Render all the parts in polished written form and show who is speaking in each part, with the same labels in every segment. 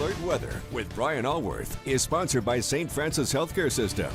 Speaker 1: Alert Weather with Brian Allworth is sponsored by St. Francis Healthcare System.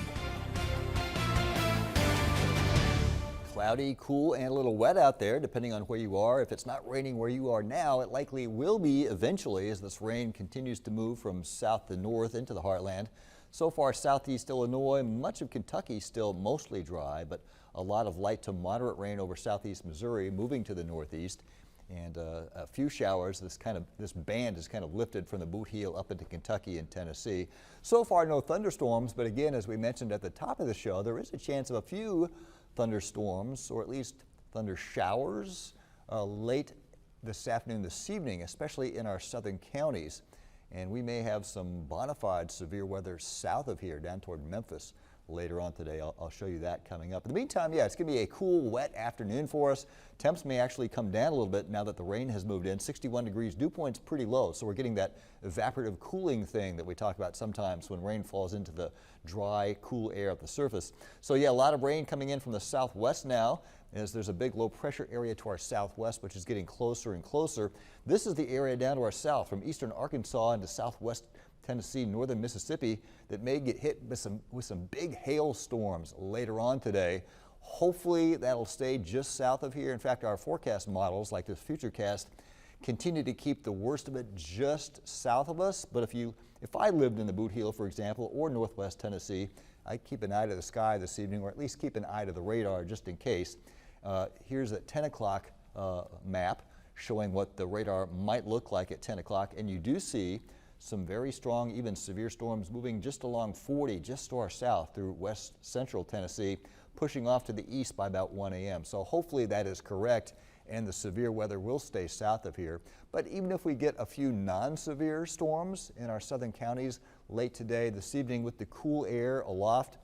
Speaker 2: Cloudy, cool, and a little wet out there, depending on where you are. If it's not raining where you are now, it likely will be eventually as this rain continues to move from south to north into the heartland. So far, southeast Illinois, much of Kentucky still mostly dry, but a lot of light to moderate rain over southeast Missouri, moving to the northeast. And a few showers. This band is kind of lifted from the boot heel up into Kentucky and Tennessee. So far, no thunderstorms, but again, as we mentioned at the top of the show, there is a chance of a few thunderstorms, or at least thunder showers, late this afternoon, this evening, especially in our southern counties. And we may have some bona fide severe weather south of here, down toward Memphis later on today. I'll show you that coming up. In the meantime, yeah, it's going to be a cool, wet afternoon for us. Temps may actually come down a little bit now that the rain has moved in. 61 degrees, dew point's pretty low, so we're getting that evaporative cooling thing that we talk about sometimes when rain falls into the dry, cool air at the surface. So yeah, a lot of rain coming in from the southwest now, as there's a big low pressure area to our southwest, which is getting closer and closer. This is the area down to our south, from eastern Arkansas into southwest Tennessee, northern Mississippi, that may get hit with some big hailstorms later on today. Hopefully that'll stay just south of here. In fact, our forecast models, like this Futurecast, continue to keep the worst of it just south of us. But if I lived in the boot heel, for example, or northwest Tennessee, I'd keep an eye to the sky this evening, or at least keep an eye to the radar just in case. Here's a 10 o'clock map showing what the radar might look like at 10 o'clock, and you do see some very strong, even severe storms moving just along 40, just to our south through west central Tennessee, pushing off to the east by about 1 a.m. So hopefully that is correct and the severe weather will stay south of here. But even if we get a few non-severe storms in our southern counties late today, this evening, with the cool air aloft,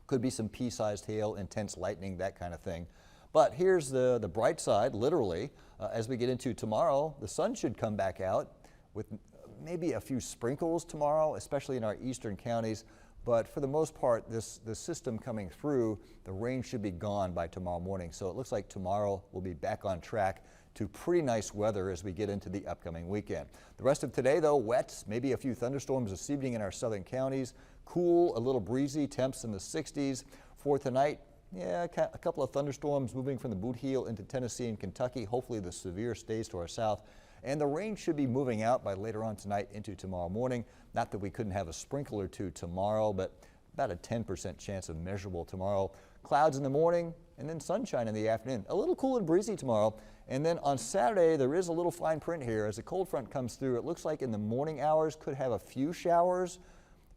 Speaker 2: could be some pea-sized hail, intense lightning, that kind of thing. But here's the bright side, literally. As we get into tomorrow, the sun should come back out with maybe a few sprinkles tomorrow, especially in our eastern counties. But for the most part, the system coming through, the rain should be gone by tomorrow morning. So it looks like tomorrow we'll be back on track to pretty nice weather as we get into the upcoming weekend. The rest of today, though, wet, maybe a few thunderstorms this evening in our southern counties. Cool, a little breezy, temps in the 60s. For tonight, yeah, a couple of thunderstorms moving from the boot heel into Tennessee and Kentucky. Hopefully the severe stays to our south. And the rain should be moving out by later on tonight into tomorrow morning. Not that we couldn't have a sprinkle or two tomorrow, but about a 10% chance of measurable tomorrow. Clouds in the morning and then sunshine in the afternoon. A little cool and breezy tomorrow. And then on Saturday, there is a little fine print here. As the cold front comes through, it looks like in the morning hours could have a few showers.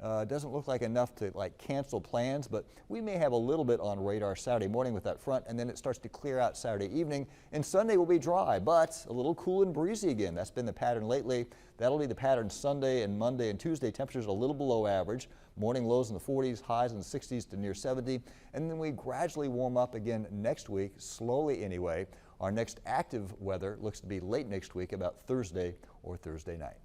Speaker 2: Doesn't look like enough to cancel plans, but we may have a little bit on radar Saturday morning with that front, and then it starts to clear out Saturday evening, and Sunday will be dry, but a little cool and breezy again. That's been the pattern lately. That'll be the pattern Sunday and Monday and Tuesday. Temperatures a little below average. Morning lows in the 40s, highs in the 60s to near 70, and then we gradually warm up again next week, slowly anyway. Our next active weather looks to be late next week, about Thursday or Thursday night.